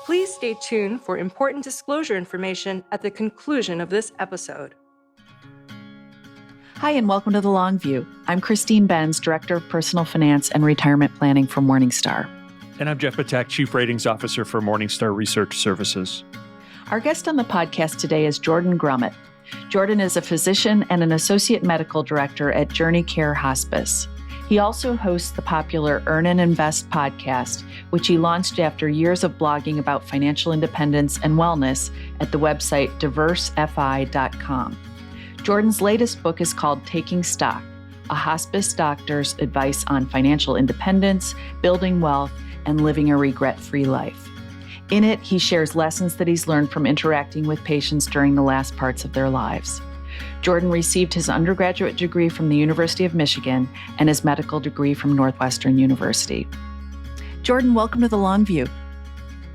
Please stay tuned for important disclosure information at the conclusion of this episode. Hi, and welcome to The Long View. I'm Christine Benz, Director of Personal Finance and Retirement Planning for Morningstar. And I'm Jeff Patak, Chief Ratings Officer for Morningstar Research Services. Our guest on the podcast today is Jordan Grumet. Jordan is a physician and an Associate Medical Director at Journey Care Hospice. He also hosts the popular Earn and Invest podcast, which he launched after years of blogging about financial independence and wellness at the website diversefi.com. Jordan's latest book is called Taking Stock, a hospice doctor's advice on financial independence, building wealth, and living a regret-free life. In it, he shares lessons that he's learned from interacting with patients during the last parts of their lives. Jordan received his undergraduate degree from the University of Michigan and his medical degree from Northwestern University. Jordan, welcome to The Long View.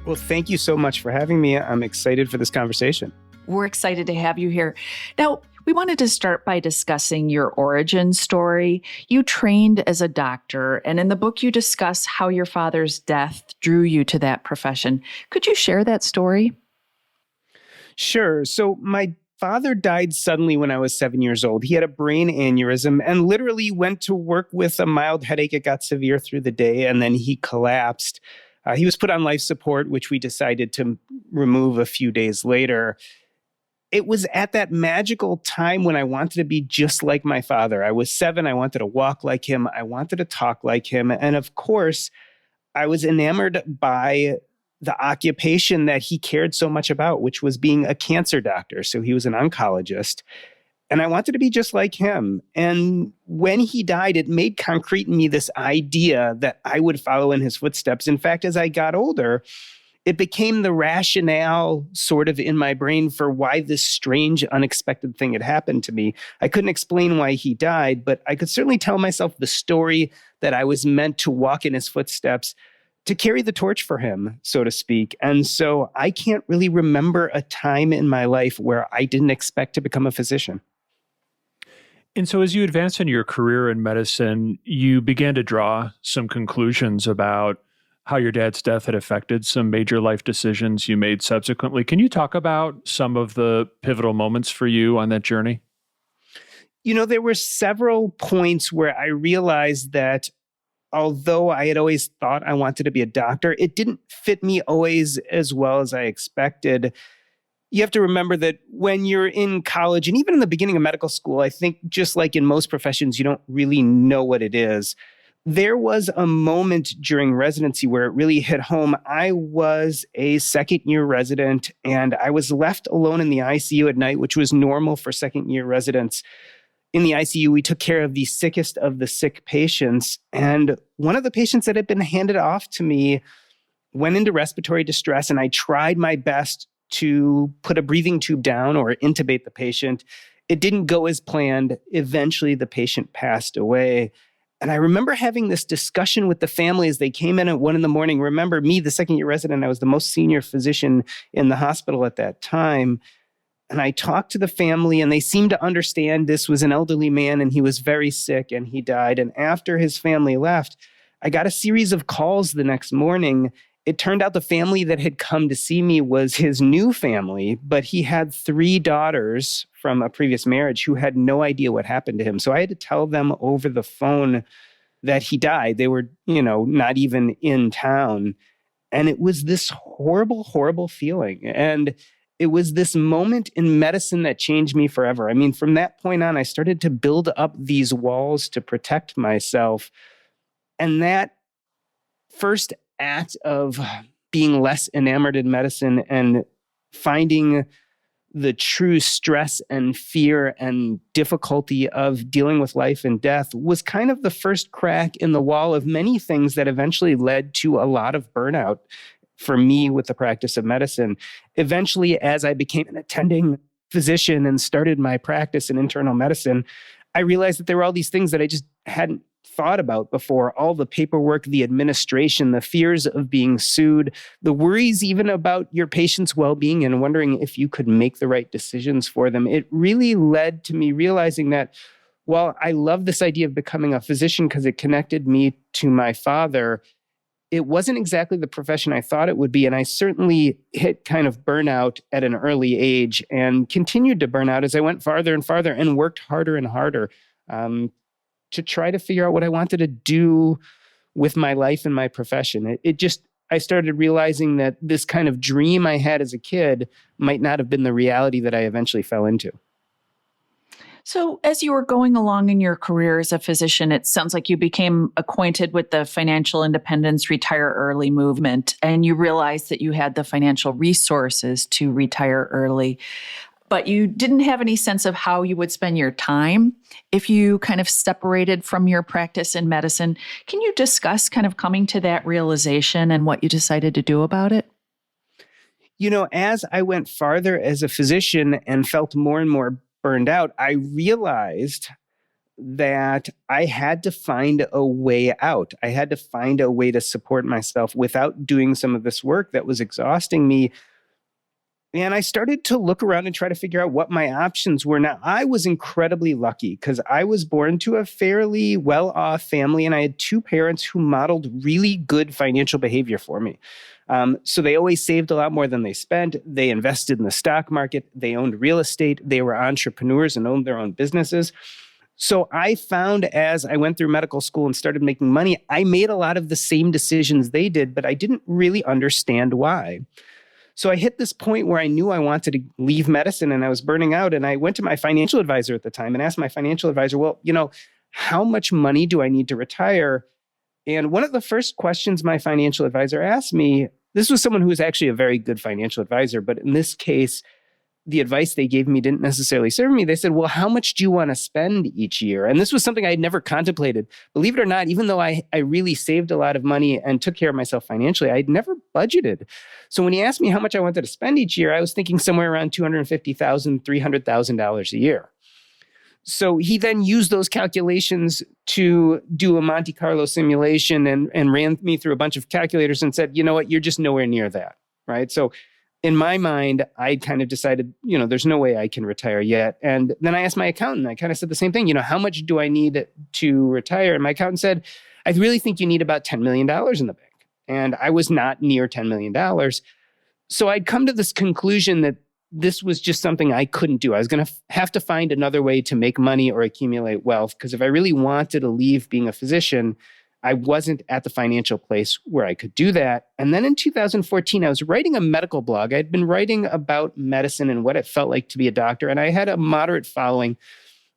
Well, thank you so much for having me. I'm excited for this conversation. We're excited to have you here. Now, we wanted to start by discussing your origin story. You trained as a doctor, and in the book you discuss how your father's death drew you to that profession. Could you share that story? Sure. So my father died suddenly when I was 7 years old. He had a brain aneurysm and literally went to work with a mild headache. It got severe through the day, and then he collapsed. He was put on life support, which we decided to remove a few days later. It was at that magical time when I wanted to be just like my father. I was 7. I wanted to walk like him. I wanted to talk like him. And of course, I was enamored by the occupation that he cared so much about, which was being a cancer doctor. So he was an oncologist. And I wanted to be just like him. And when he died, it made concrete in me this idea that I would follow in his footsteps. In fact, as I got older, it became the rationale sort of in my brain for why this strange, unexpected thing had happened to me. I couldn't explain why he died, but I could certainly tell myself the story that I was meant to walk in his footsteps, to carry the torch for him, so to speak. And so I can't really remember a time in my life where I didn't expect to become a physician. And so as you advanced in your career in medicine, you began to draw some conclusions about how your dad's death had affected some major life decisions you made subsequently. Can you talk about some of the pivotal moments for you on that journey? You know, there were several points where I realized that although I had always thought I wanted to be a doctor, it didn't fit me always as well as I expected. You have to remember that when you're in college and even in the beginning of medical school, I think just like in most professions, you don't really know what it is. There was a moment during residency where it really hit home. I was a second-year resident, and I was left alone in the ICU at night, which was normal for second-year residents. In the ICU, we took care of the sickest of the sick patients, and one of the patients that had been handed off to me went into respiratory distress, and I tried my best to put a breathing tube down or intubate the patient. It didn't go as planned. Eventually, the patient passed away. And I remember having this discussion with the family as they came in at 1 a.m. Remember me, the second-year resident, I was the most senior physician in the hospital at that time. And I talked to the family, and they seemed to understand this was an elderly man, and he was very sick, and he died. And after his family left, I got a series of calls the next morning. It turned out the family that had come to see me was his new family, but he had 3 daughters from a previous marriage who had no idea what happened to him. So I had to tell them over the phone that he died. They were, not even in town. And it was this horrible, horrible feeling. And it was this moment in medicine that changed me forever. I mean, from that point on, I started to build up these walls to protect myself. And that first act of being less enamored in medicine and finding the true stress and fear and difficulty of dealing with life and death was kind of the first crack in the wall of many things that eventually led to a lot of burnout for me with the practice of medicine. Eventually, as I became an attending physician and started my practice in internal medicine, I realized that there were all these things that I just hadn't thought about before. All the paperwork, the administration, the fears of being sued, the worries even about your patient's well-being and wondering if you could make the right decisions for them. It really led to me realizing that while I love this idea of becoming a physician because it connected me to my father, it wasn't exactly the profession I thought it would be. And I certainly hit kind of burnout at an early age and continued to burn out as I went farther and farther and worked harder and harder to try to figure out what I wanted to do with my life and my profession. I started realizing that this kind of dream I had as a kid might not have been the reality that I eventually fell into. So as you were going along in your career as a physician, it sounds like you became acquainted with the financial independence, retire early movement, and you realized that you had the financial resources to retire early. But you didn't have any sense of how you would spend your time if you kind of separated from your practice in medicine. Can you discuss kind of coming to that realization and what you decided to do about it? As I went farther as a physician and felt more and more burned out, I realized that I had to find a way out. I had to find a way to support myself without doing some of this work that was exhausting me. And I started to look around and try to figure out what my options were. Now, I was incredibly lucky because I was born to a fairly well-off family, and I had two parents who modeled really good financial behavior for me. So they always saved a lot more than they spent. They invested in the stock market. They owned real estate. They were entrepreneurs and owned their own businesses. So I found as I went through medical school and started making money, I made a lot of the same decisions they did, but I didn't really understand why. So I hit this point where I knew I wanted to leave medicine and I was burning out. And I went to my financial advisor at the time and asked my financial advisor, well, how much money do I need to retire? And one of the first questions my financial advisor asked me, this was someone who was actually a very good financial advisor, but in this case, the advice they gave me didn't necessarily serve me. They said, well, how much do you want to spend each year? And this was something I had never contemplated. Believe it or not, even though I really saved a lot of money and took care of myself financially, I'd never budgeted. So when he asked me how much I wanted to spend each year, I was thinking somewhere around $250,000, $300,000 a year. So he then used those calculations to do a Monte Carlo simulation and ran me through a bunch of calculators and said, you know what, you're just nowhere near that, right? So in my mind, I kind of decided, there's no way I can retire yet. And then I asked my accountant, I kind of said the same thing, how much do I need to retire? And my accountant said, I really think you need about $10 million in the bank. And I was not near $10 million. So I'd come to this conclusion that this was just something I couldn't do. I was going to have to find another way to make money or accumulate wealth. Because if I really wanted to leave being a physician, I wasn't at the financial place where I could do that. And then in 2014, I was writing a medical blog. I'd been writing about medicine and what it felt like to be a doctor. And I had a moderate following.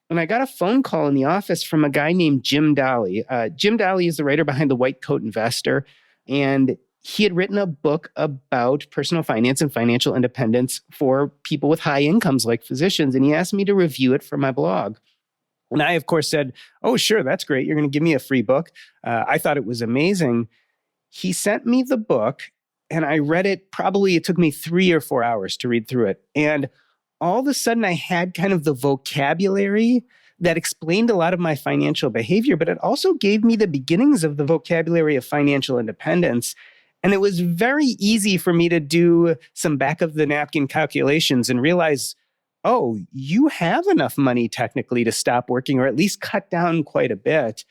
And I got a phone call in the office from a guy named Jim Daly. Jim Daly is the writer behind The White Coat Investor. And he had written a book about personal finance and financial independence for people with high incomes like physicians. And he asked me to review it for my blog. And I, of course, said, oh, sure, that's great. You're going to give me a free book. I thought it was amazing. He sent me the book and I read it. Probably it took me 3 or 4 hours to read through it. And all of a sudden I had kind of the vocabulary that explained a lot of my financial behavior, but it also gave me the beginnings of the vocabulary of financial independence. And it was very easy for me to do some back of the napkin calculations and realize, oh, you have enough money technically to stop working or at least cut down quite a bit.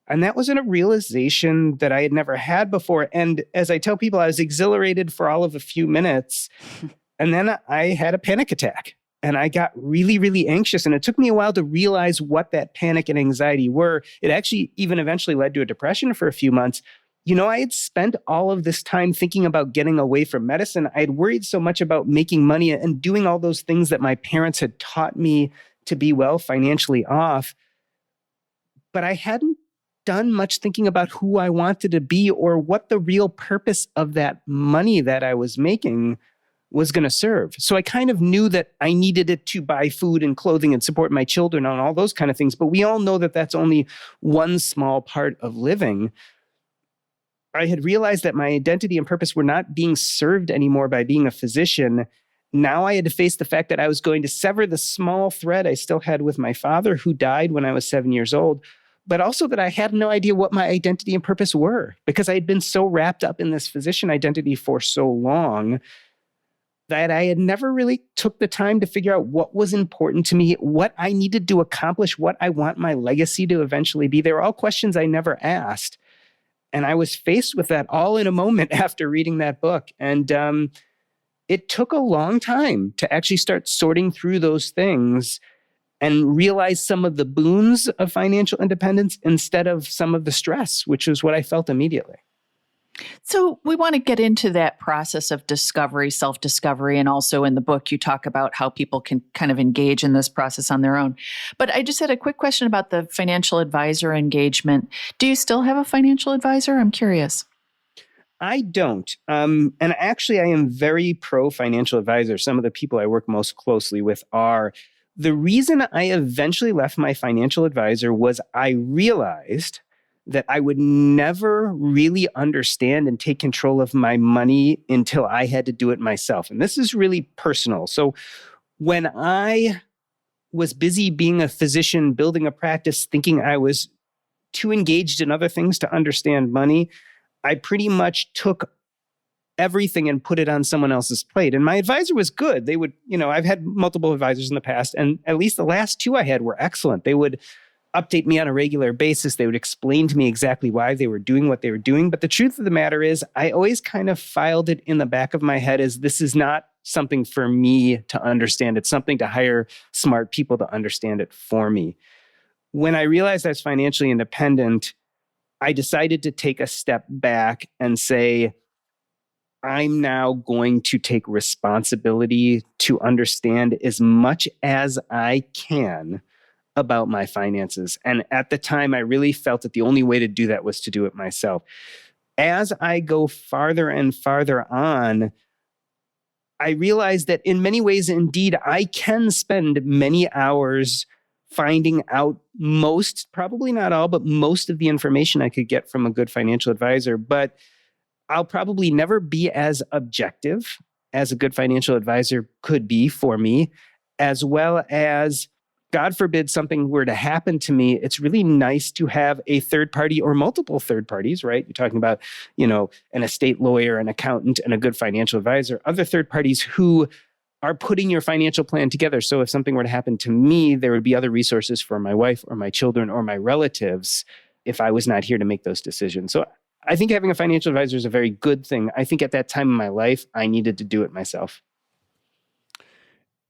And that was a realization that I had never had before. And as I tell people, I was exhilarated for all of a few minutes. And then I had a panic attack and I got really, really anxious. And it took me a while to realize what that panic and anxiety were. It actually even eventually led to a depression for a few months. I had spent all of this time thinking about getting away from medicine. I had worried so much about making money and doing all those things that my parents had taught me to be well financially off. But I hadn't done much thinking about who I wanted to be or what the real purpose of that money that I was making was going to serve. So I kind of knew that I needed it to buy food and clothing and support my children and all those kind of things. But we all know that that's only one small part of living. I had realized that my identity and purpose were not being served anymore by being a physician. Now I had to face the fact that I was going to sever the small thread I still had with my father, who died when I was 7 years old, but also that I had no idea what my identity and purpose were because I had been so wrapped up in this physician identity for so long that I had never really took the time to figure out what was important to me, what I needed to accomplish, what I want my legacy to eventually be. They were all questions I never asked. And I was faced with that all in a moment after reading that book. And it took a long time to actually start sorting through those things and realize some of the boons of financial independence instead of some of the stress, which was what I felt immediately. So we want to get into that process of discovery, self-discovery, and also in the book you talk about how people can kind of engage in this process on their own. But I just had a quick question about the financial advisor engagement. Do you still have a financial advisor? I'm curious. I don't. And actually, I am very pro financial advisor. Some of the people I work most closely with are. The reason I eventually left my financial advisor was I realized that I would never really understand and take control of my money until I had to do it myself. And this is really personal. So when I was busy being a physician, building a practice, thinking I was too engaged in other things to understand money, I pretty much took everything and put it on someone else's plate. And my advisor was good. They would, I've had multiple advisors in the past, and at least the last two I had were excellent. They would update me on a regular basis. They would explain to me exactly why they were doing what they were doing. But the truth of the matter is, I always kind of filed it in the back of my head as this is not something for me to understand. It's something to hire smart people to understand it for me. When I realized I was financially independent, I decided to take a step back and say, I'm now going to take responsibility to understand as much as I can about my finances. And at the time, I really felt that the only way to do that was to do it myself. As I go farther and farther on, I realized that in many ways, indeed, I can spend many hours finding out most, probably not all, but most of the information I could get from a good financial advisor. But I'll probably never be as objective as a good financial advisor could be for me, as well as, God forbid, something were to happen to me. It's really nice to have a third party or multiple third parties, right? You're talking about, an estate lawyer, an accountant, and a good financial advisor, other third parties who are putting your financial plan together. So if something were to happen to me, there would be other resources for my wife or my children or my relatives if I was not here to make those decisions. So I think having a financial advisor is a very good thing. I think at that time in my life, I needed to do it myself.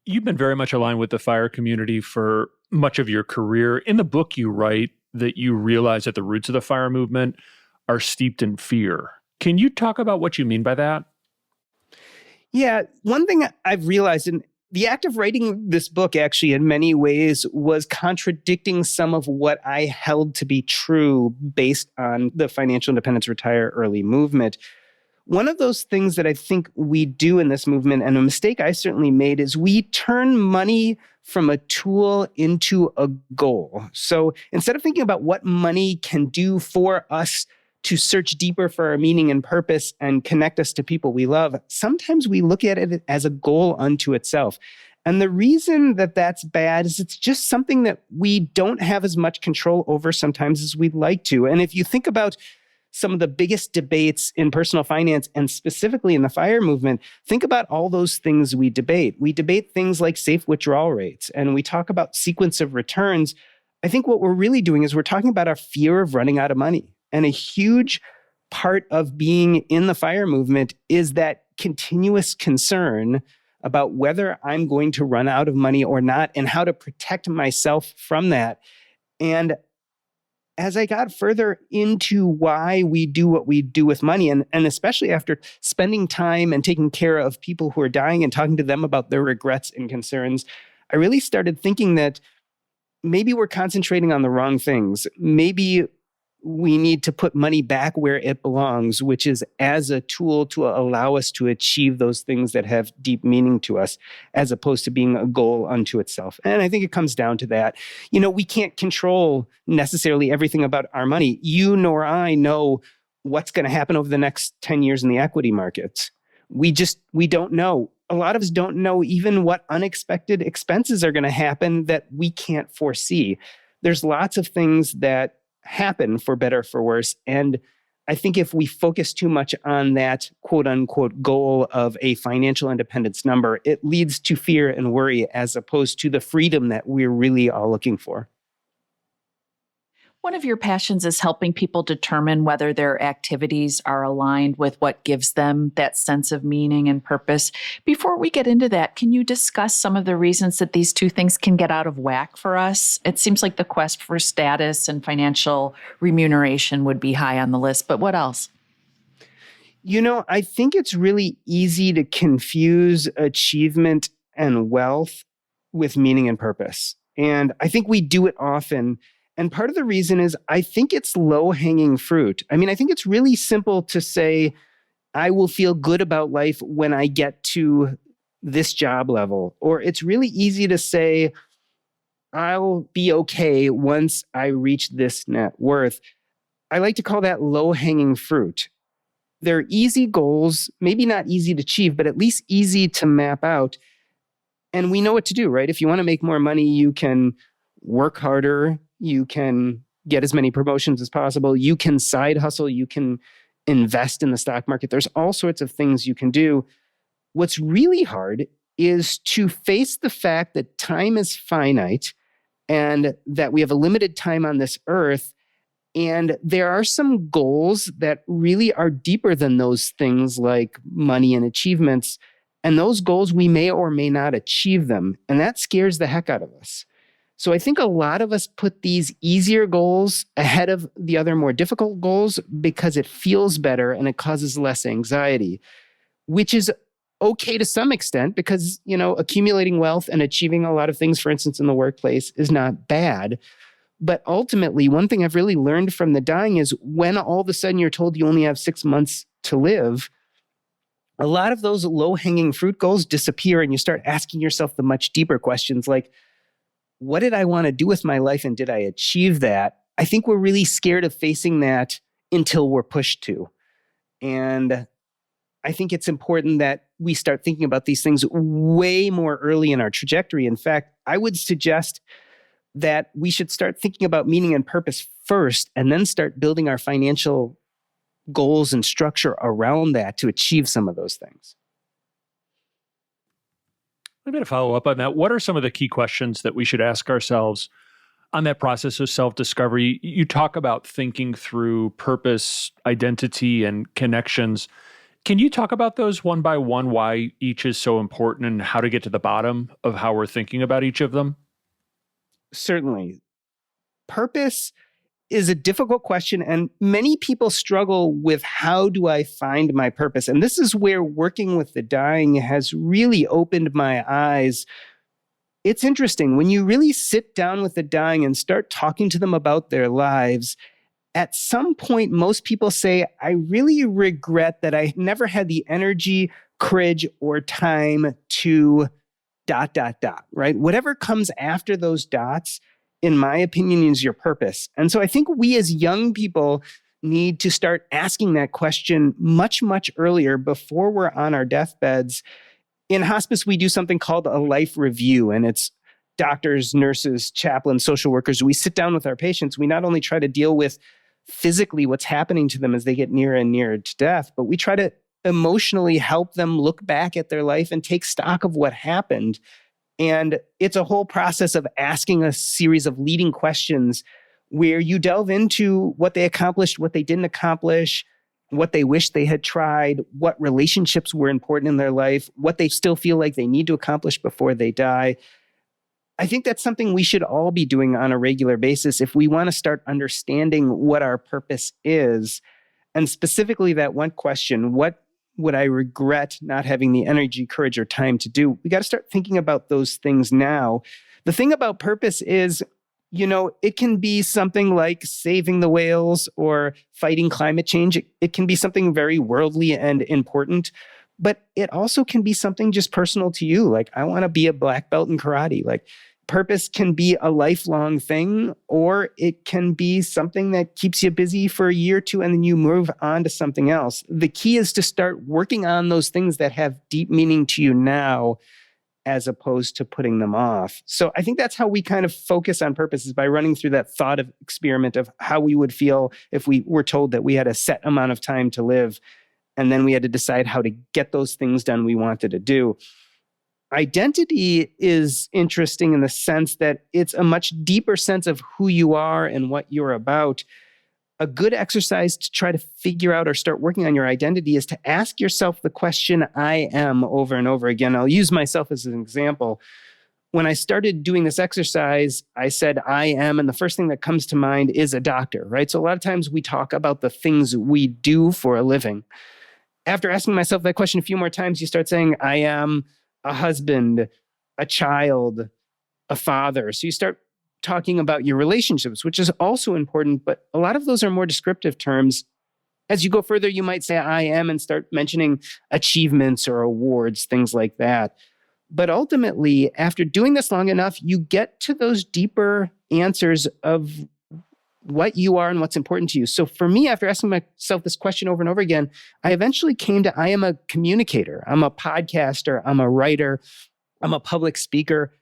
You've been very much aligned with the FIRE community for much of your career. In the book, you write that you realize that the roots of the FIRE movement are steeped in fear. Can you talk about what you mean by that? Yeah, one thing I've realized, and the act of writing this book actually in many ways was contradicting some of what I held to be true based on the financial independence retire early movement. One of those things that I think we do in this movement, and a mistake I certainly made, is we turn money from a tool into a goal. So instead of thinking about what money can do for us to search deeper for our meaning and purpose and connect us to people we love, sometimes we look at it as a goal unto itself. And the reason that that's bad is it's just something that we don't have as much control over sometimes as we'd like to. And if you think about some of the biggest debates in personal finance and specifically in the FIRE movement, think about all those things we debate. We debate things like safe withdrawal rates, and we talk about sequence of returns. I think what we're really doing is we're talking about our fear of running out of money. And a huge part of being in the FIRE movement is that continuous concern about whether I'm going to run out of money or not and how to protect myself from that. And as I got further into why we do what we do with money, and especially after spending time and taking care of people who are dying and talking to them about their regrets and concerns, I really started thinking that maybe we're concentrating on the wrong things. Maybe we need to put money back where it belongs, which is as a tool to allow us to achieve those things that have deep meaning to us, as opposed to being a goal unto itself. And I think it comes down to that. We can't control necessarily everything about our money. You nor I know what's going to happen over the next 10 years in the equity markets. We don't know. A lot of us don't know even what unexpected expenses are going to happen that we can't foresee. There's lots of things that happen for better, for worse. And I think if we focus too much on that quote unquote goal of a financial independence number, it leads to fear and worry as opposed to the freedom that we're really all looking for. One of your passions is helping people determine whether their activities are aligned with what gives them that sense of meaning and purpose. Before we get into that, can you discuss some of the reasons that these two things can get out of whack for us? It seems like the quest for status and financial remuneration would be high on the list, but what else? I think it's really easy to confuse achievement and wealth with meaning and purpose. And I think we do it often. And part of the reason is I think it's low-hanging fruit. I mean, I think it's really simple to say, I will feel good about life when I get to this job level. Or it's really easy to say, I'll be okay once I reach this net worth. I like to call that low-hanging fruit. They're easy goals, maybe not easy to achieve, but at least easy to map out. And we know what to do, right? If you want to make more money, you can work harder. You can get as many promotions as possible. You can side hustle. You can invest in the stock market. There's all sorts of things you can do. What's really hard is to face the fact that time is finite and that we have a limited time on this earth. And there are some goals that really are deeper than those things like money and achievements. And those goals, we may or may not achieve them. And that scares the heck out of us. So I think a lot of us put these easier goals ahead of the other more difficult goals because it feels better and it causes less anxiety, which is okay to some extent because, accumulating wealth and achieving a lot of things, for instance, in the workplace is not bad. But ultimately, one thing I've really learned from the dying is when all of a sudden you're told you only have 6 months to live, a lot of those low-hanging fruit goals disappear and you start asking yourself the much deeper questions like, what did I want to do with my life and did I achieve that? I think we're really scared of facing that until we're pushed to. And I think it's important that we start thinking about these things way more early in our trajectory. In fact, I would suggest that we should start thinking about meaning and purpose first and then start building our financial goals and structure around that to achieve some of those things. I'm going to follow up on that. What are some of the key questions that we should ask ourselves on that process of self-discovery? You talk about thinking through purpose, identity, and connections. Can you talk about those one by one, why each is so important and how to get to the bottom of how we're thinking about each of them? Certainly. Purpose is a difficult question, and many people struggle with how do I find my purpose? And this is where working with the dying has really opened my eyes. It's interesting. When you really sit down with the dying and start talking to them about their lives, at some point, most people say, I really regret that I never had the energy, courage, or time to ... right? Whatever comes after those dots, in my opinion, is your purpose. And so I think we as young people need to start asking that question much, much earlier before we're on our deathbeds. In hospice, we do something called a life review, and it's doctors, nurses, chaplains, social workers. We sit down with our patients. We not only try to deal with physically what's happening to them as they get nearer and nearer to death, but we try to emotionally help them look back at their life and take stock of what happened. And it's a whole process of asking a series of leading questions where you delve into what they accomplished, what they didn't accomplish, what they wish they had tried, what relationships were important in their life, what they still feel like they need to accomplish before they die. I think that's something we should all be doing on a regular basis if we want to start understanding what our purpose is. And specifically that one question, what would I regret not having the energy, courage, or time to do? We got to start thinking about those things now. The thing about purpose is, it can be something like saving the whales or fighting climate change. It can be something very worldly and important, but it also can be something just personal to you. Like, I want to be a black belt in karate. Like, purpose can be a lifelong thing, or it can be something that keeps you busy for a year or two and then you move on to something else. The key is to start working on those things that have deep meaning to you now, as opposed to putting them off. So I think that's how we kind of focus on purpose, is by running through that thought of experiment of how we would feel if we were told that we had a set amount of time to live, and then we had to decide how to get those things done we wanted to do. Identity is interesting in the sense that it's a much deeper sense of who you are and what you're about. A good exercise to try to figure out or start working on your identity is to ask yourself the question, I am, over and over again. I'll use myself as an example. When I started doing this exercise, I said, I am, and the first thing that comes to mind is a doctor, right? So a lot of times we talk about the things we do for a living. After asking myself that question a few more times, you start saying, I am a husband, a child, a father. So you start talking about your relationships, which is also important, but a lot of those are more descriptive terms. As you go further, you might say, I am, and start mentioning achievements or awards, things like that. But ultimately, after doing this long enough, you get to those deeper answers of what you are and what's important to you. So for me, after asking myself this question over and over again, I eventually came to, I am a communicator. I'm a podcaster. I'm a writer. I'm a public speaker.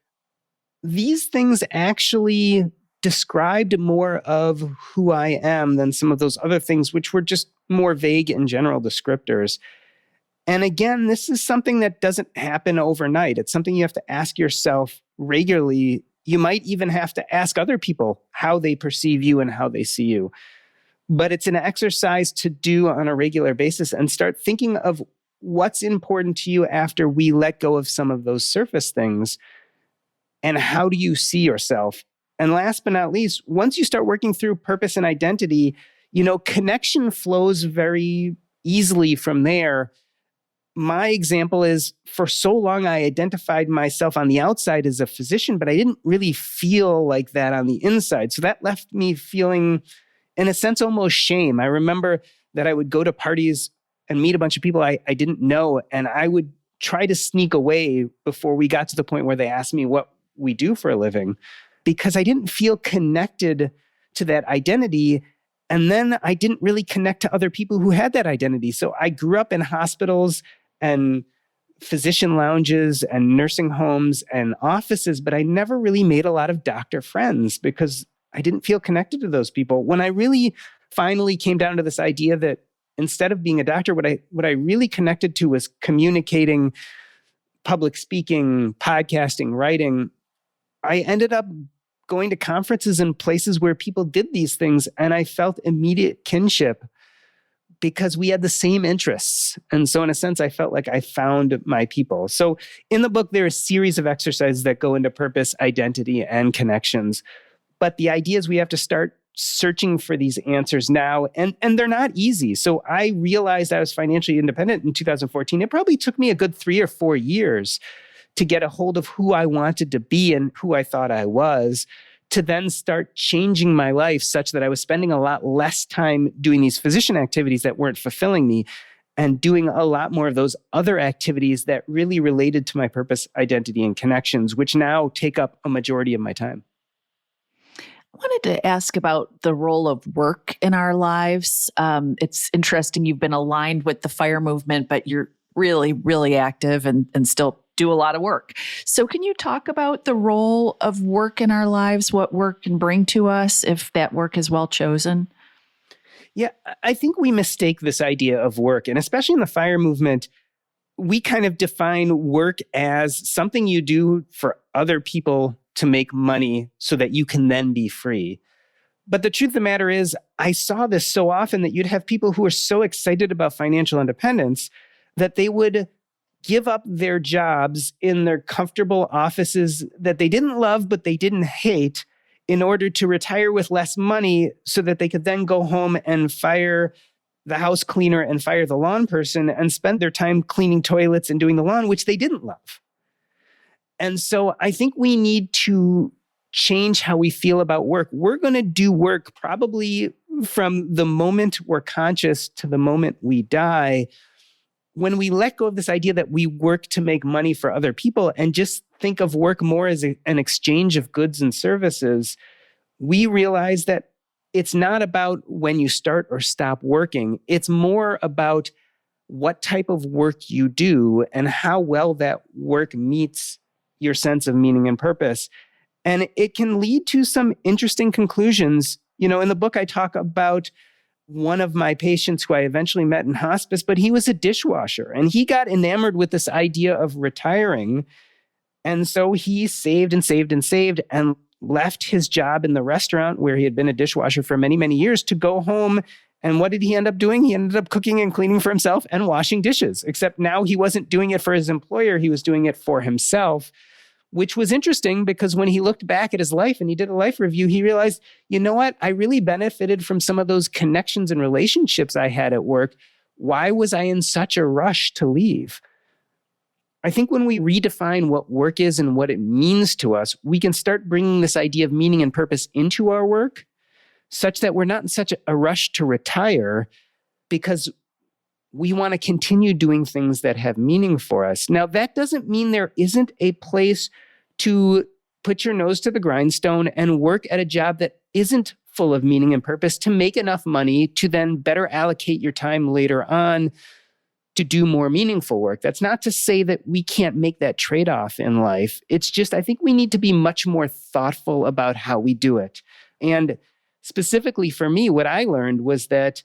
These things actually described more of who I am than some of those other things, which were just more vague and general descriptors. And again, this is something that doesn't happen overnight. It's something you have to ask yourself regularly. You might even have to ask other people how they perceive you and how they see you. But it's an exercise to do on a regular basis and start thinking of what's important to you after we let go of some of those surface things. And how do you see yourself? And last but not least, once you start working through purpose and identity, connection flows very easily from there. My example is, for so long, I identified myself on the outside as a physician, but I didn't really feel like that on the inside. So that left me feeling, in a sense, almost shame. I remember that I would go to parties and meet a bunch of people I didn't know, and I would try to sneak away before we got to the point where they asked me what we do for a living, because I didn't feel connected to that identity. And then I didn't really connect to other people who had that identity. So I grew up in hospitals and physician lounges and nursing homes and offices, but I never really made a lot of doctor friends because I didn't feel connected to those people. When I really finally came down to this idea that instead of being a doctor, what I really connected to was communicating, public speaking, podcasting, writing, I ended up going to conferences and places where people did these things, and I felt immediate kinship because we had the same interests. And so in a sense, I felt like I found my people. So in the book, there are a series of exercises that go into purpose, identity, and connections. But the idea is we have to start searching for these answers now, and they're not easy. So I realized I was financially independent in 2014. It probably took me a good 3 or 4 years to get a hold of who I wanted to be and who I thought I was, to then start changing my life such that I was spending a lot less time doing these physician activities that weren't fulfilling me and doing a lot more of those other activities that really related to my purpose, identity, and connections, which now take up a majority of my time. I wanted to ask about the role of work in our lives. It's interesting, you've been aligned with the FIRE movement, but you're really, really active and still do a lot of work. So can you talk about the role of work in our lives, what work can bring to us if that work is well chosen? Yeah, I think we mistake this idea of work, and especially in the FIRE movement, we kind of define work as something you do for other people to make money so that you can then be free. But the truth of the matter is, I saw this so often that you'd have people who are so excited about financial independence that they would give up their jobs in their comfortable offices that they didn't love, but they didn't hate, in order to retire with less money so that they could then go home and fire the house cleaner and fire the lawn person and spend their time cleaning toilets and doing the lawn, which they didn't love. And so I think we need to change how we feel about work. We're going to do work probably from the moment we're conscious to the moment we die. When we let go of this idea that we work to make money for other people and just think of work more as an exchange of goods and services, we realize that it's not about when you start or stop working. It's more about what type of work you do and how well that work meets your sense of meaning and purpose. And it can lead to some interesting conclusions. In the book, I talk about one of my patients who I eventually met in hospice, but he was a dishwasher, and he got enamored with this idea of retiring And so he saved and saved and saved and left his job in the restaurant where he had been a dishwasher for many, many years to go home. And what did he end up doing? He ended up cooking and cleaning for himself and washing dishes, except now he wasn't doing it for his employer. He was doing it for himself, which was interesting because when he looked back at his life and he did a life review, he realized, you know what? I really benefited from some of those connections and relationships I had at work. Why was I in such a rush to leave? I think when we redefine what work is and what it means to us, we can start bringing this idea of meaning and purpose into our work such that we're not in such a rush to retire because we want to continue doing things that have meaning for us. Now, that doesn't mean there isn't a place to put your nose to the grindstone and work at a job that isn't full of meaning and purpose to make enough money to then better allocate your time later on to do more meaningful work. That's not to say that we can't make that trade-off in life. It's just, I think we need to be much more thoughtful about how we do it. And specifically for me, what I learned was that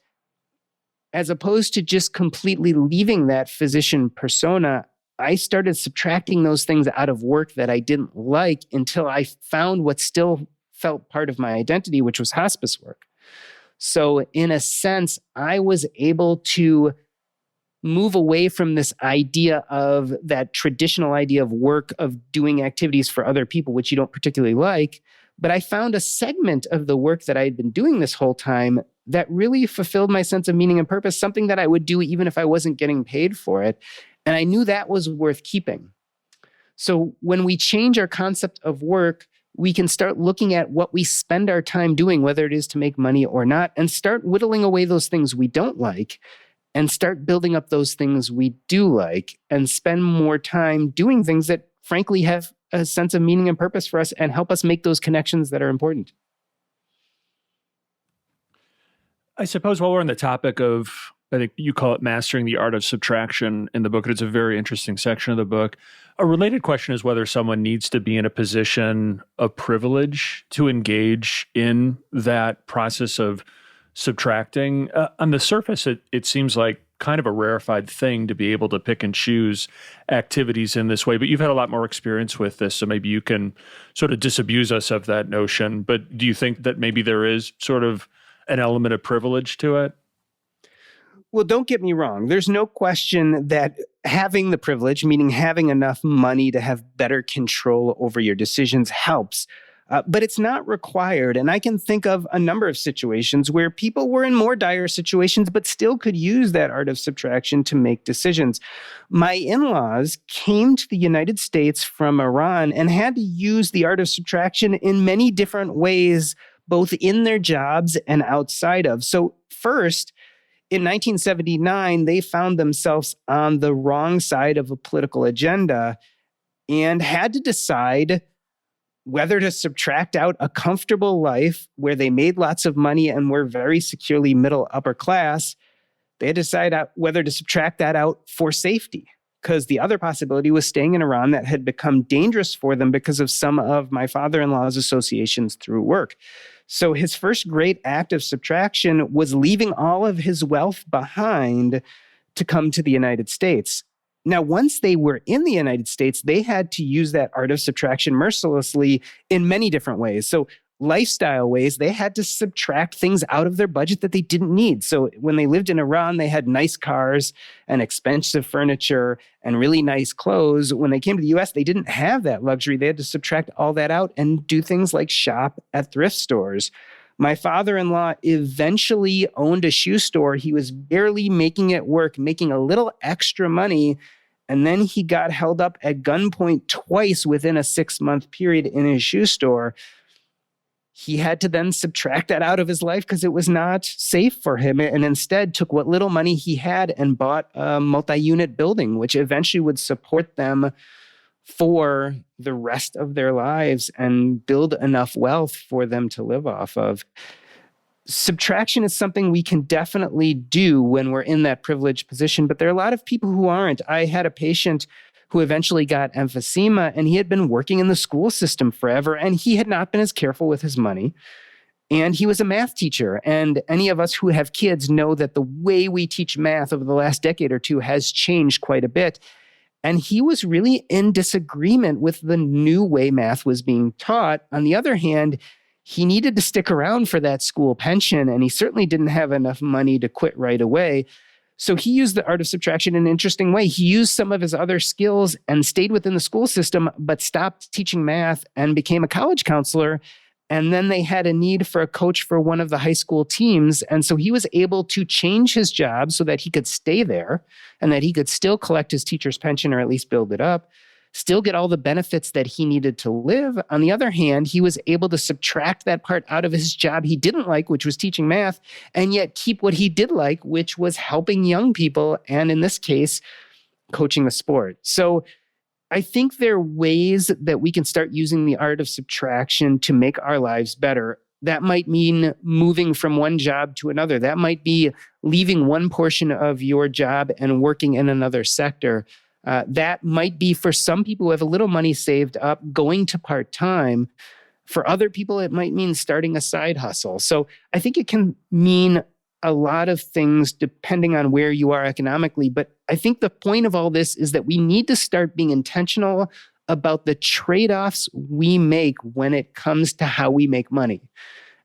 as opposed to just completely leaving that physician persona, I started subtracting those things out of work that I didn't like until I found what still felt part of my identity, which was hospice work. So in a sense, I was able to move away from this idea of that traditional idea of work, of doing activities for other people, which you don't particularly like. But I found a segment of the work that I had been doing this whole time that really fulfilled my sense of meaning and purpose, something that I would do even if I wasn't getting paid for it. And I knew that was worth keeping. So when we change our concept of work, we can start looking at what we spend our time doing, whether it is to make money or not, and start whittling away those things we don't like and start building up those things we do like and spend more time doing things that frankly have a sense of meaning and purpose for us and help us make those connections that are important. I suppose while we're on the topic of, I think you call it mastering the art of subtraction in the book, and it's a very interesting section of the book. A related question is whether someone needs to be in a position of privilege to engage in that process of subtracting. On the surface, it seems like kind of a rarefied thing to be able to pick and choose activities in this way, but you've had a lot more experience with this, so maybe you can sort of disabuse us of that notion. But do you think that maybe there is sort of an element of privilege to it? Well, don't get me wrong. There's no question that having the privilege, meaning having enough money to have better control over your decisions, helps. But it's not required. And I can think of a number of situations where people were in more dire situations, but still could use that art of subtraction to make decisions. My in-laws came to the United States from Iran and had to use the art of subtraction in many different ways, both in their jobs and outside of. So first, in 1979, they found themselves on the wrong side of a political agenda and had to decide whether to subtract out a comfortable life where they made lots of money and were very securely middle upper class. They had to decide whether to subtract that out for safety, because the other possibility was staying in Iran that had become dangerous for them because of some of my father-in-law's associations through work. So his first great act of subtraction was leaving all of his wealth behind to come to the United States. Now, once they were in the United States, they had to use that art of subtraction mercilessly in many different ways. So lifestyle ways, they had to subtract things out of their budget that they didn't need. So when they lived in Iran, they had nice cars and expensive furniture and really nice clothes. When they came to the US, they didn't have that luxury. They had to subtract all that out and do things like shop at thrift stores. My father-in-law eventually owned a shoe store. He was barely making it work, making a little extra money. And then he got held up at gunpoint twice within a 6-month period in his shoe store. He had to then subtract that out of his life because it was not safe for him, and instead took what little money he had and bought a multi-unit building, which eventually would support them for the rest of their lives and build enough wealth for them to live off of. Subtraction is something we can definitely do when we're in that privileged position, but there are a lot of people who aren't. I had a patient who eventually got emphysema, and he had been working in the school system forever, and he had not been as careful with his money. And he was a math teacher. And any of us who have kids know that the way we teach math over the last decade or two has changed quite a bit. And he was really in disagreement with the new way math was being taught. On the other hand, he needed to stick around for that school pension, and he certainly didn't have enough money to quit right away. So he used the art of subtraction in an interesting way. He used some of his other skills and stayed within the school system, but stopped teaching math and became a college counselor. And then they had a need for a coach for one of the high school teams. And so he was able to change his job so that he could stay there and that he could still collect his teacher's pension or at least build it up, still get all the benefits that he needed to live. On the other hand, he was able to subtract that part out of his job he didn't like, which was teaching math, and yet keep what he did like, which was helping young people, and in this case, coaching the sport. So I think there are ways that we can start using the art of subtraction to make our lives better. That might mean moving from one job to another. That might be leaving one portion of your job and working in another sector. That might be for some people who have a little money saved up, going to part-time. For other people, it might mean starting a side hustle. So I think it can mean a lot of things depending on where you are economically. But I think the point of all this is that we need to start being intentional about the trade-offs we make when it comes to how we make money.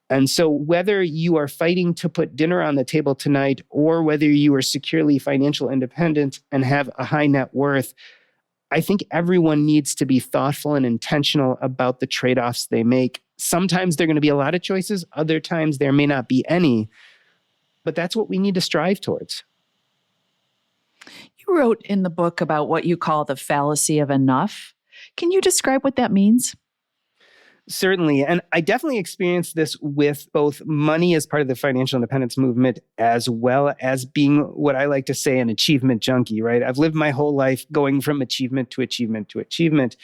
And so whether you are fighting to put dinner on the table tonight or whether you are securely financial independent and have a high net worth, I think everyone needs to be thoughtful and intentional about the trade-offs they make. Sometimes there are going to be a lot of choices. Other times there may not be any. But that's what we need to strive towards. You wrote in the book about what you call the fallacy of enough. Can you describe what that means? Certainly. And I definitely experienced this with both money as part of the financial independence movement, as well as being what I like to say an achievement junkie, right? I've lived my whole life going from achievement to achievement to achievement.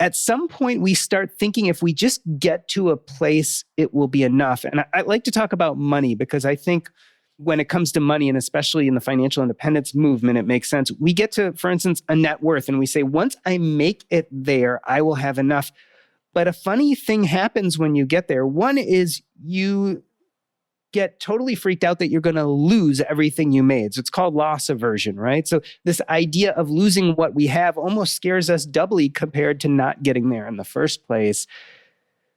At some point, we start thinking if we just get to a place, it will be enough. And I like to talk about money because I think when it comes to money, and especially in the financial independence movement, it makes sense. We get to, for instance, a net worth, and we say, once I make it there, I will have enough. But a funny thing happens when you get there. One is you get totally freaked out that you're going to lose everything you made. So it's called loss aversion, right? So this idea of losing what we have almost scares us doubly compared to not getting there in the first place.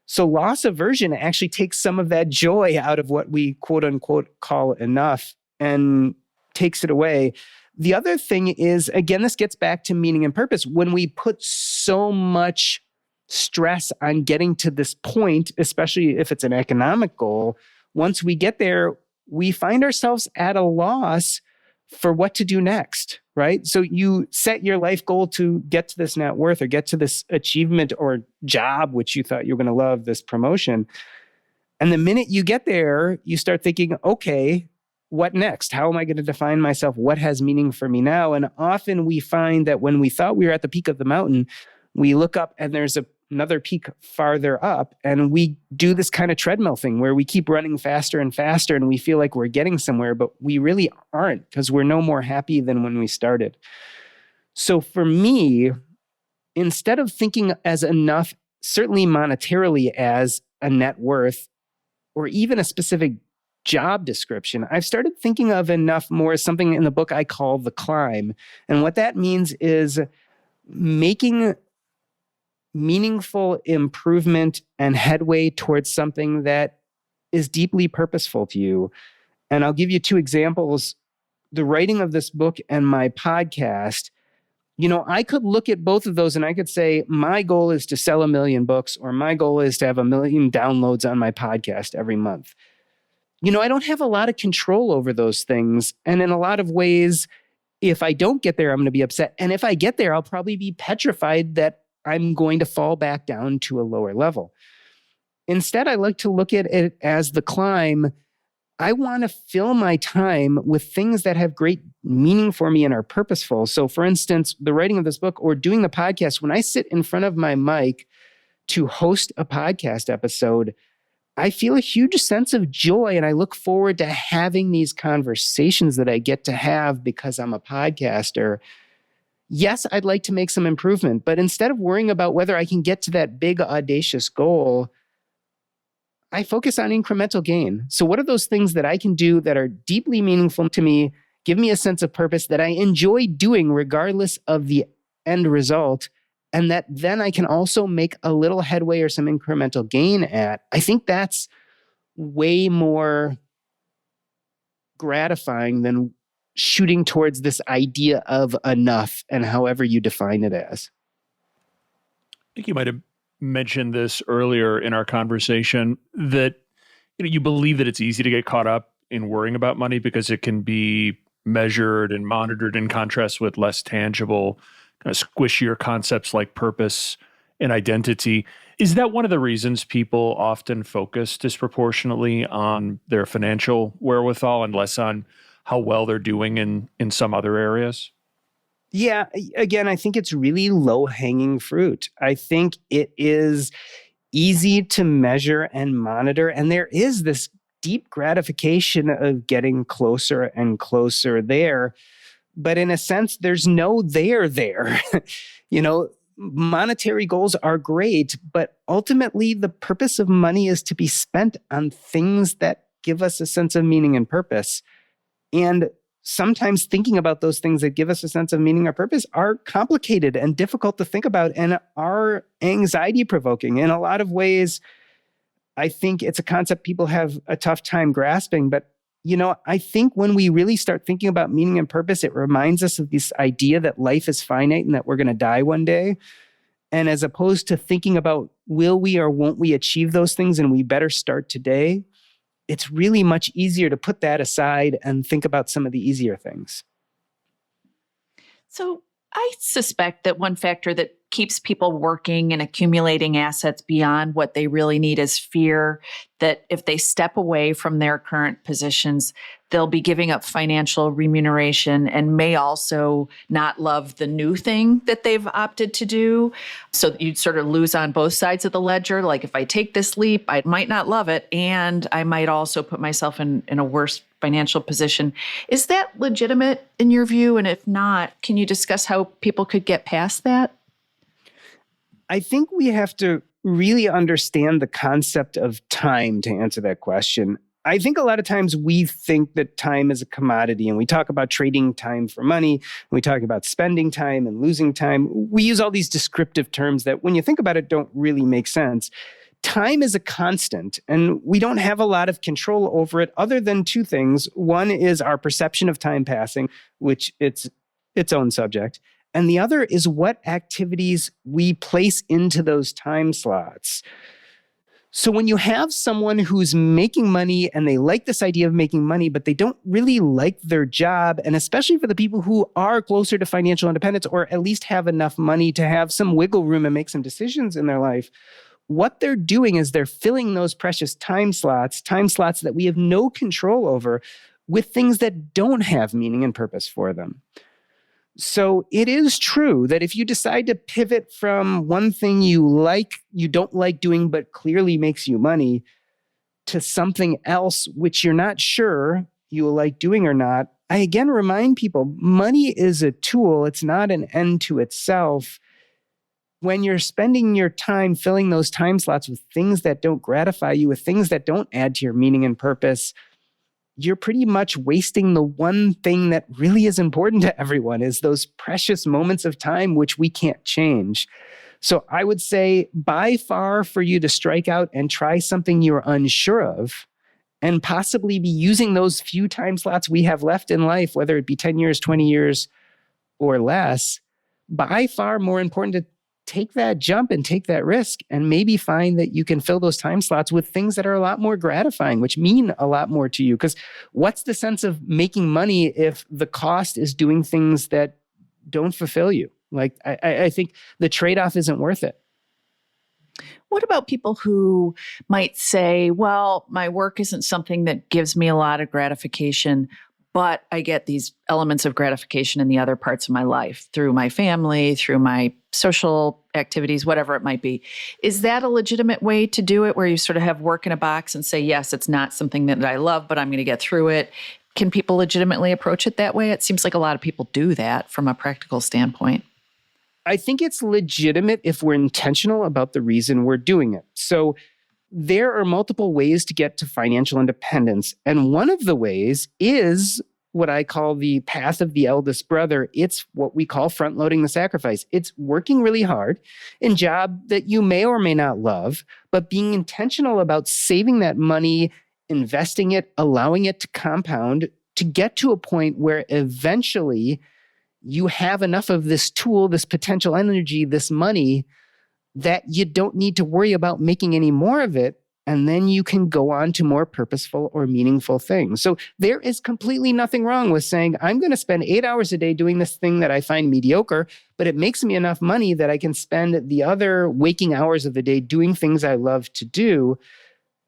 So loss aversion actually takes some of that joy out of what we quote unquote call enough and takes it away. The other thing is, again, this gets back to meaning and purpose. When we put so much stress on getting to this point, especially if it's an economic goal, once we get there, we find ourselves at a loss for what to do next, right? So you set your life goal to get to this net worth or get to this achievement or job, which you thought you were going to love, this promotion. And the minute you get there, you start thinking, okay, what next? How am I going to define myself? What has meaning for me now? And often we find that when we thought we were at the peak of the mountain, we look up and there's another peak farther up, and we do this kind of treadmill thing where we keep running faster and faster and we feel like we're getting somewhere, but we really aren't because we're no more happy than when we started. So for me, instead of thinking as enough, certainly monetarily as a net worth or even a specific job description, I've started thinking of enough more as something in the book I call the climb. And what that means is making meaningful improvement and headway towards something that is deeply purposeful to you. And I'll give you two examples. The writing of this book and my podcast, I could look at both of those and I could say, my goal is to sell 1 million books, or my goal is to have 1 million downloads on my podcast every month. I don't have a lot of control over those things. And in a lot of ways, if I don't get there, I'm going to be upset. And if I get there, I'll probably be petrified that I'm going to fall back down to a lower level. Instead, I like to look at it as the climb. I want to fill my time with things that have great meaning for me and are purposeful. So for instance, the writing of this book or doing the podcast, when I sit in front of my mic to host a podcast episode, I feel a huge sense of joy and I look forward to having these conversations that I get to have because I'm a podcaster. Yes, I'd like to make some improvement, but instead of worrying about whether I can get to that big, audacious goal, I focus on incremental gain. So what are those things that I can do that are deeply meaningful to me, give me a sense of purpose that I enjoy doing regardless of the end result, and that then I can also make a little headway or some incremental gain at, I think that's way more gratifying than shooting towards this idea of enough and however you define it as. I think you might have mentioned this earlier in our conversation that you believe that it's easy to get caught up in worrying about money because it can be measured and monitored in contrast with less tangible, kind of squishier concepts like purpose and identity. Is that one of the reasons people often focus disproportionately on their financial wherewithal and less on how well they're doing in some other areas? Yeah, again, I think it's really low-hanging fruit. I think it is easy to measure and monitor, and there is this deep gratification of getting closer and closer there. But in a sense, there's no there. Monetary goals are great, but ultimately the purpose of money is to be spent on things that give us a sense of meaning and purpose. And sometimes thinking about those things that give us a sense of meaning or purpose are complicated and difficult to think about and are anxiety provoking. In a lot of ways, I think it's a concept people have a tough time grasping. But, I think when we really start thinking about meaning and purpose, it reminds us of this idea that life is finite and that we're going to die one day. And as opposed to thinking about will we or won't we achieve those things and we better start today, it's really much easier to put that aside and think about some of the easier things. So I suspect that one factor that keeps people working and accumulating assets beyond what they really need is fear that if they step away from their current positions, they'll be giving up financial remuneration and may also not love the new thing that they've opted to do. So you'd sort of lose on both sides of the ledger. Like if I take this leap, I might not love it, and I might also put myself in a worse financial position. Is that legitimate in your view? And if not, can you discuss how people could get past that? I think we have to really understand the concept of time to answer that question. I think a lot of times we think that time is a commodity, and we talk about trading time for money, and we talk about spending time and losing time. We use all these descriptive terms that when you think about it don't really make sense. Time is a constant, and we don't have a lot of control over it other than two things. One is our perception of time passing, which it's its own subject. And the other is what activities we place into those time slots. So when you have someone who's making money and they like this idea of making money, but they don't really like their job, and especially for the people who are closer to financial independence or at least have enough money to have some wiggle room and make some decisions in their life, what they're doing is they're filling those precious time slots that we have no control over, with things that don't have meaning and purpose for them. So it is true that if you decide to pivot from one thing you don't like doing, but clearly makes you money, to something else which you're not sure you will like doing or not, I again remind people, money is a tool. It's not an end to itself. When you're spending your time filling those time slots with things that don't gratify you, with things that don't add to your meaning and purpose, you're pretty much wasting the one thing that really is important to everyone, is those precious moments of time which we can't change. So I would say by far for you to strike out and try something you're unsure of, and possibly be using those few time slots we have left in life, whether it be 10 years, 20 years, or less, by far more important to take that jump and take that risk and maybe find that you can fill those time slots with things that are a lot more gratifying, which mean a lot more to you. Because what's the sense of making money if the cost is doing things that don't fulfill you? Like, I think the trade-off isn't worth it. What about people who might say, well, my work isn't something that gives me a lot of gratification, but I get these elements of gratification in the other parts of my life through my family, through my social activities, whatever it might be. Is that a legitimate way to do it, where you sort of have work in a box and say, yes, it's not something that I love, but I'm going to get through it? Can people legitimately approach it that way? It seems like a lot of people do that from a practical standpoint. I think it's legitimate if we're intentional about the reason we're doing it. So there are multiple ways to get to financial independence. And one of the ways is what I call the path of the eldest brother. It's what we call front loading the sacrifice. It's working really hard in a job that you may or may not love, but being intentional about saving that money, investing it, allowing it to compound to get to a point where eventually you have enough of this tool, this potential energy, this money that you don't need to worry about making any more of it. And then you can go on to more purposeful or meaningful things. So there is completely nothing wrong with saying, I'm going to spend 8 hours a day doing this thing that I find mediocre, but it makes me enough money that I can spend the other waking hours of the day doing things I love to do.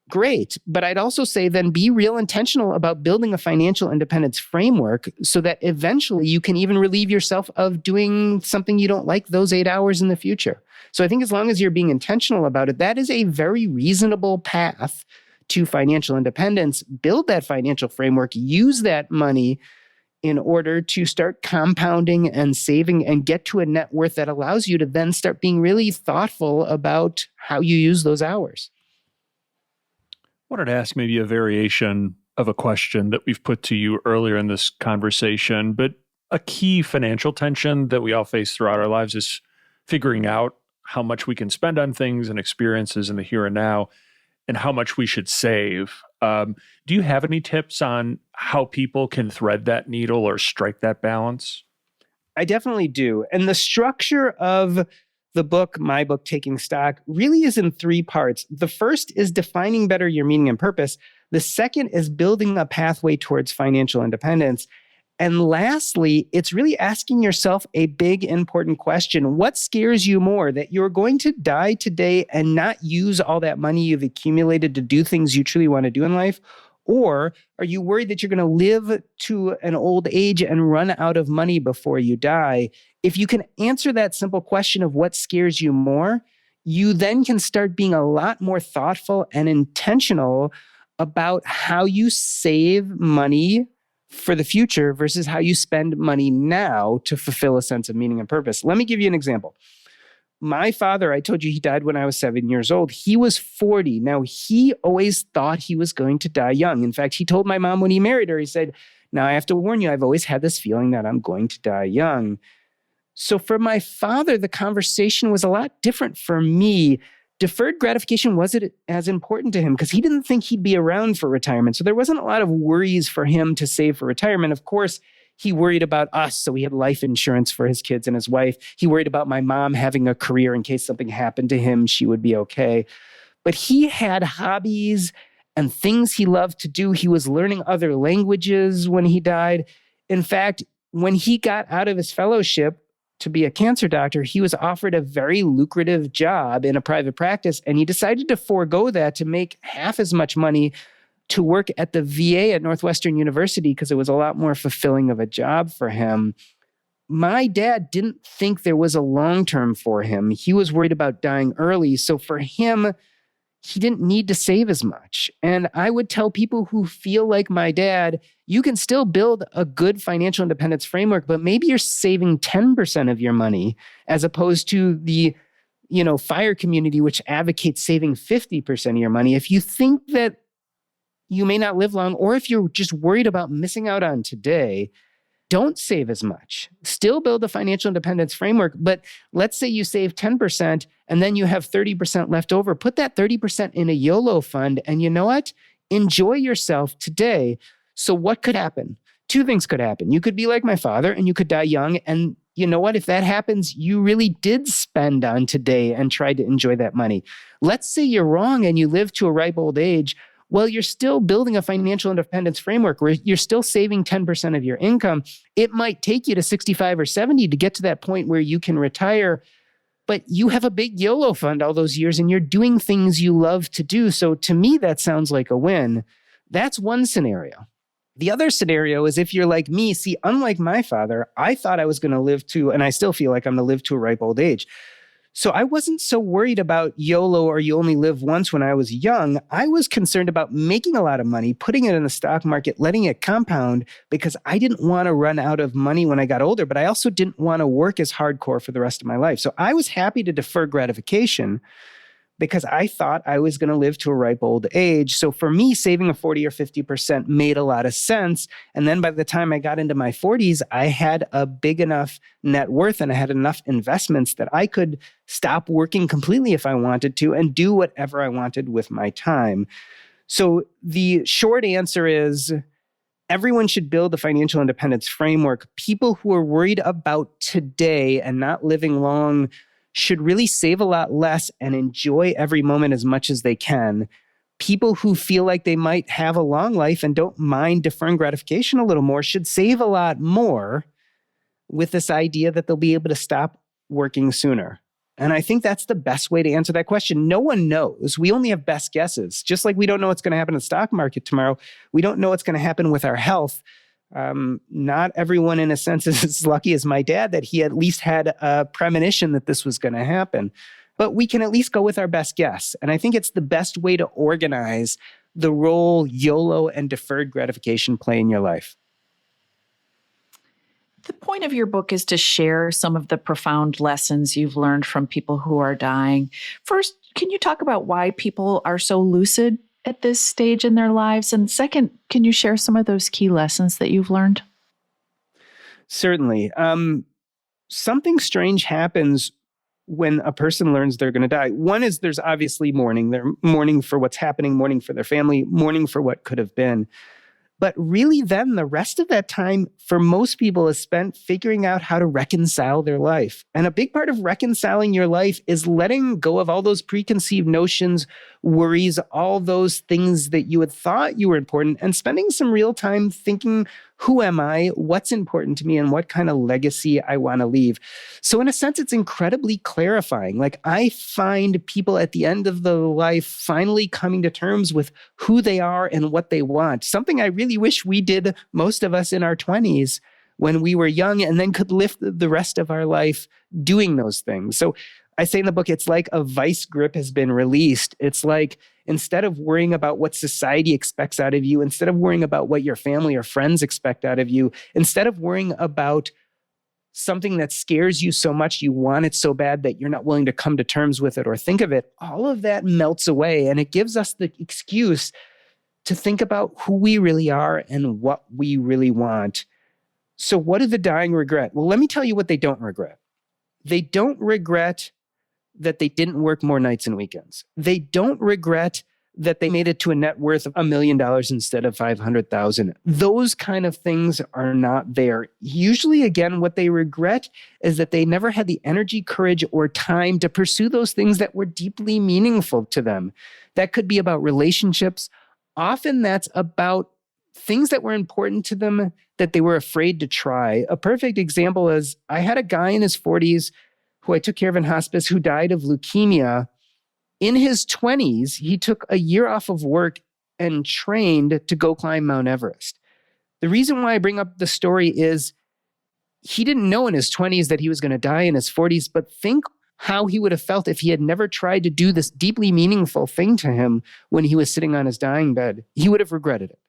Great. But I'd also say then be real intentional about building a financial independence framework so that eventually you can even relieve yourself of doing something you don't like those 8 hours in the future. So I think as long as you're being intentional about it, that is a very reasonable path to financial independence. Build that financial framework, use that money in order to start compounding and saving and get to a net worth that allows you to then start being really thoughtful about how you use those hours. I wanted to ask maybe a variation of a question that we've put to you earlier in this conversation, but a key financial tension that we all face throughout our lives is figuring out how much we can spend on things and experiences in the here and now and how much we should save. Do you have any tips on how people can thread that needle or strike that balance? I definitely do. And the structure of the book, my book, Taking Stock, really is in 3 parts. The first is defining better your meaning and purpose. The second is building a pathway towards financial independence. And lastly, it's really asking yourself a big, important question. What scares you more, that you're going to die today and not use all that money you've accumulated to do things you truly want to do in life? Or are you worried that you're going to live to an old age and run out of money before you die? If you can answer that simple question of what scares you more, you then can start being a lot more thoughtful and intentional about how you save money for the future versus how you spend money now to fulfill a sense of meaning and purpose. Let me give you an example. My father, I told you he died when I was 7 years old. He was 40. Now, he always thought he was going to die young. In fact, he told my mom when he married her, he said, now I have to warn you, I've always had this feeling that I'm going to die young. So for my father, the conversation was a lot different for me. Deferred gratification wasn't as important to him because he didn't think he'd be around for retirement. So there wasn't a lot of worries for him to save for retirement. Of course, he worried about us. So he had life insurance for his kids and his wife. He worried about my mom having a career in case something happened to him, she would be okay. But he had hobbies and things he loved to do. He was learning other languages when he died. In fact, when he got out of his fellowship to be a cancer doctor, he was offered a very lucrative job in a private practice, and he decided to forego that to make half as much money to work at the VA at Northwestern University because it was a lot more fulfilling of a job for him. My dad didn't think there was a long-term for him. He was worried about dying early. So for him, he didn't need to save as much. And I would tell people who feel like my dad, you can still build a good financial independence framework, but maybe you're saving 10% of your money as opposed to the, FIRE community, which advocates saving 50% of your money. If you think that you may not live long, or if you're just worried about missing out on today, don't save as much. Still build a financial independence framework, but let's say you save 10% and then you have 30% left over. Put that 30% in a YOLO fund, and you know what? Enjoy yourself today. So what could happen? 2 things could happen. You could be like my father and you could die young, and you know what? If that happens, you really did spend on today and tried to enjoy that money. Let's say you're wrong and you live to a ripe old age. Well, you're still building a financial independence framework where you're still saving 10% of your income. It might take you to 65 or 70 to get to that point where you can retire, but you have a big YOLO fund all those years and you're doing things you love to do. So to me, that sounds like a win. That's one scenario. The other scenario is if you're like me. See, unlike my father, I thought I was going to live to, and I still feel like I'm going to live to a ripe old age. So I wasn't so worried about YOLO or you only live once when I was young. I was concerned about making a lot of money, putting it in the stock market, letting it compound, because I didn't want to run out of money when I got older, but I also didn't want to work as hardcore for the rest of my life. So I was happy to defer gratification, because I thought I was going to live to a ripe old age. So for me, saving a 40 or 50% made a lot of sense. And then by the time I got into my 40s, I had a big enough net worth and I had enough investments that I could stop working completely if I wanted to and do whatever I wanted with my time. So the short answer is everyone should build a financial independence framework. People who are worried about today and not living long should really save a lot less and enjoy every moment as much as they can. People who feel like they might have a long life and don't mind deferring gratification a little more should save a lot more with this idea that they'll be able to stop working sooner. And I think that's the best way to answer that question. No one knows. We only have best guesses. Just like we don't know what's going to happen in the stock market tomorrow, we don't know what's going to happen with our health. Not everyone, in a sense, is as lucky as my dad that he at least had a premonition that this was going to happen. But we can at least go with our best guess. And I think it's the best way to organize the role YOLO and deferred gratification play in your life. The point of your book is to share some of the profound lessons you've learned from people who are dying. First, can you talk about why people are so lucid at this stage in their lives? And second, can you share some of those key lessons that you've learned? Certainly. Something strange happens when a person learns they're going to die. One is there's obviously mourning. They're mourning for what's happening, mourning for their family, mourning for what could have been. But really then the rest of that time for most people is spent figuring out how to reconcile their life. And a big part of reconciling your life is letting go of all those preconceived notions, worries, all those things that you had thought you were important, and spending some real time thinking, who am I, what's important to me, and what kind of legacy I want to leave. So in a sense, it's incredibly clarifying. Like I find people at the end of the life finally coming to terms with who they are and what they want. Something I really wish we did, most of us in our 20s when we were young, and then could live the rest of our life doing those things. So I say in the book, it's like a vice grip has been released. It's like instead of worrying about what society expects out of you, instead of worrying about what your family or friends expect out of you, instead of worrying about something that scares you so much, you want it so bad that you're not willing to come to terms with it or think of it, all of that melts away. And it gives us the excuse to think about who we really are and what we really want. So what do the dying regret? Well, let me tell you what they don't regret. They don't regret that they didn't work more nights and weekends. They don't regret that they made it to a net worth of $1 million instead of $500,000. Those kind of things are not there. Usually, again, what they regret is that they never had the energy, courage, or time to pursue those things that were deeply meaningful to them. That could be about relationships. Often that's about things that were important to them that they were afraid to try. A perfect example is I had a guy in his 40s who I took care of in hospice who died of leukemia. In his 20s, he took a year off of work and trained to go climb Mount Everest. The reason why I bring up the story is he didn't know in his 20s that he was going to die in his 40s, but think how he would have felt if he had never tried to do this deeply meaningful thing to him when he was sitting on his dying bed. He would have regretted it.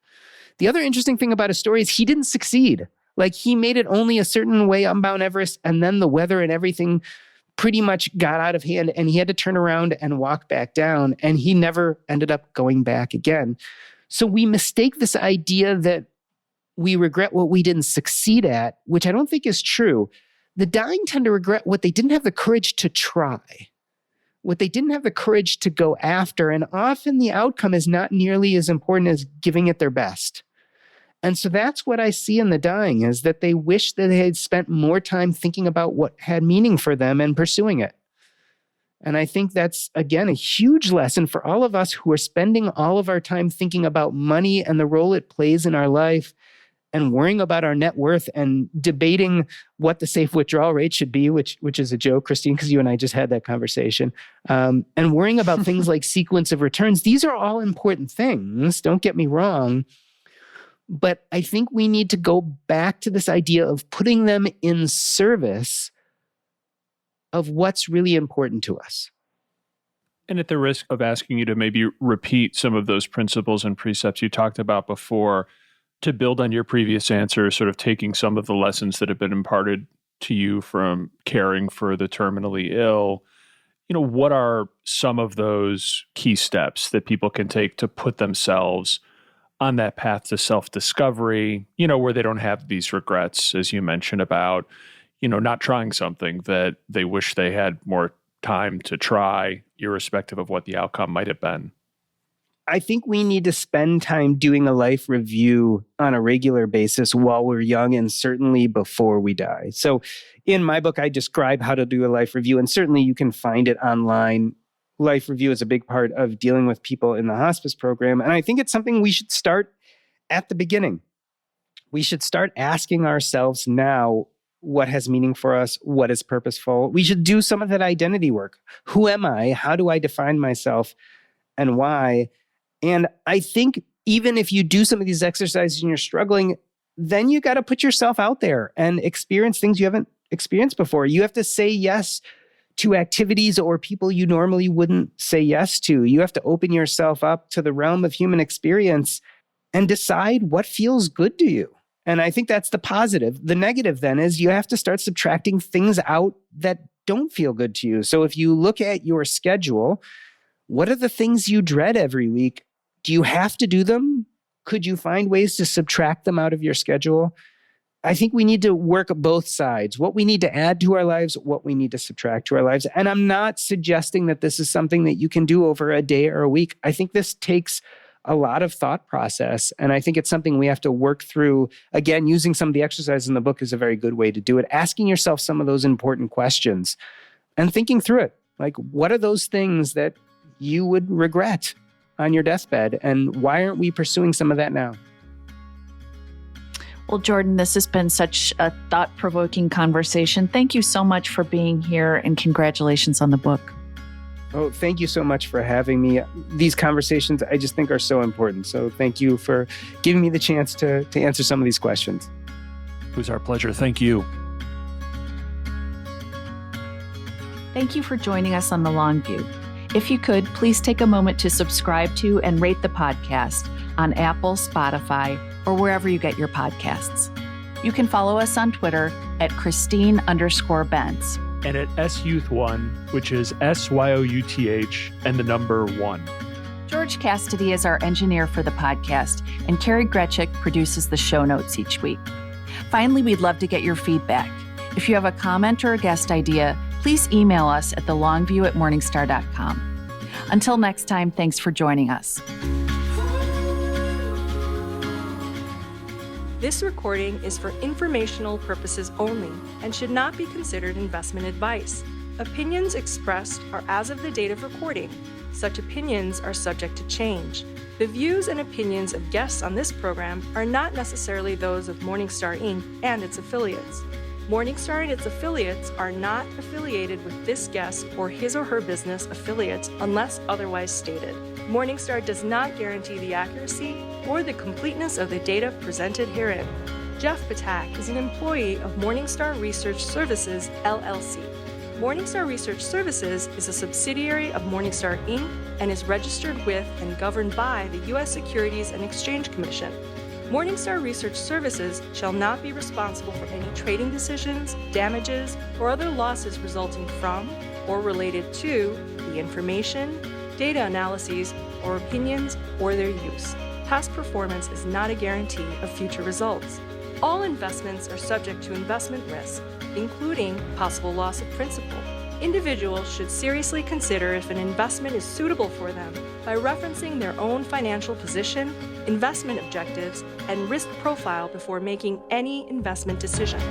The other interesting thing about his story is he didn't succeed. Like he made it only a certain way on Mount Everest, and then the weather and everything pretty much got out of hand, and he had to turn around and walk back down, and he never ended up going back again. So we mistake this idea that we regret what we didn't succeed at, which I don't think is true. The dying tend to regret what they didn't have the courage to try, what they didn't have the courage to go after, and often the outcome is not nearly as important as giving it their best. And so that's what I see in the dying, is that they wish that they had spent more time thinking about what had meaning for them and pursuing it. And I think that's, again, a huge lesson for all of us who are spending all of our time thinking about money and the role it plays in our life and worrying about our net worth and debating what the safe withdrawal rate should be, which is a joke, Christine, because you and I just had that conversation, and worrying about things like sequence of returns. These are all important things, don't get me wrong. But I think we need to go back to this idea of putting them in service of what's really important to us. And at the risk of asking you to maybe repeat some of those principles and precepts you talked about before, to build on your previous answer, sort of taking some of the lessons that have been imparted to you from caring for the terminally ill, what are some of those key steps that people can take to put themselves on that path to self-discovery, where they don't have these regrets, as you mentioned, about, not trying something that they wish they had more time to try, irrespective of what the outcome might have been? I think we need to spend time doing a life review on a regular basis while we're young and certainly before we die. So in my book, I describe how to do a life review, and certainly you can find it online. Life review is a big part of dealing with people in the hospice program. And I think it's something we should start at the beginning. We should start asking ourselves now, what has meaning for us? What is purposeful? We should do some of that identity work. Who am I? How do I define myself? And why? And I think even if you do some of these exercises and you're struggling, then you got to put yourself out there and experience things you haven't experienced before. You have to say yes to activities or people you normally wouldn't say yes to. You have to open yourself up to the realm of human experience and decide what feels good to you. And I think that's the positive. The negative then is you have to start subtracting things out that don't feel good to you. So if you look at your schedule, what are the things you dread every week? Do you have to do them? Could you find ways to subtract them out of your schedule? I think we need to work both sides, what we need to add to our lives, what we need to subtract to our lives. And I'm not suggesting that this is something that you can do over a day or a week. I think this takes a lot of thought process. And I think it's something we have to work through. Again, using some of the exercises in the book is a very good way to do it. Asking yourself some of those important questions and thinking through it. Like, what are those things that you would regret on your deathbed? And why aren't we pursuing some of that now? Well, Jordan, this has been such a thought-provoking conversation. Thank you so much for being here, and congratulations on the book. Oh, thank you so much for having me. These conversations, I just think, are so important. So thank you for giving me the chance to answer some of these questions. It was our pleasure. Thank you. Thank you for joining us on The Long View. If you could, please take a moment to subscribe to and rate the podcast on Apple, Spotify, or wherever you get your podcasts. You can follow us on Twitter at Christine_Benz. And at SYouth1, which is SYOUTH and the number 1. George Cassidy is our engineer for the podcast, and Carrie Gretchick produces the show notes each week. Finally, we'd love to get your feedback. If you have a comment or a guest idea, please email us at thelongview@morningstar.com. Until next time, thanks for joining us. This recording is for informational purposes only and should not be considered investment advice. Opinions expressed are as of the date of recording. Such opinions are subject to change. The views and opinions of guests on this program are not necessarily those of Morningstar Inc. and its affiliates. Morningstar and its affiliates are not affiliated with this guest or his or her business affiliates unless otherwise stated. Morningstar does not guarantee the accuracy or the completeness of the data presented herein. Jeff Patak is an employee of Morningstar Research Services, LLC. Morningstar Research Services is a subsidiary of Morningstar Inc. and is registered with and governed by the U.S. Securities and Exchange Commission. Morningstar Research Services shall not be responsible for any trading decisions, damages, or other losses resulting from or related to the information, data analyses, or opinions, or their use. Past performance is not a guarantee of future results. All investments are subject to investment risk, including possible loss of principal. Individuals should seriously consider if an investment is suitable for them by referencing their own financial position, investment objectives, and risk profile before making any investment decision.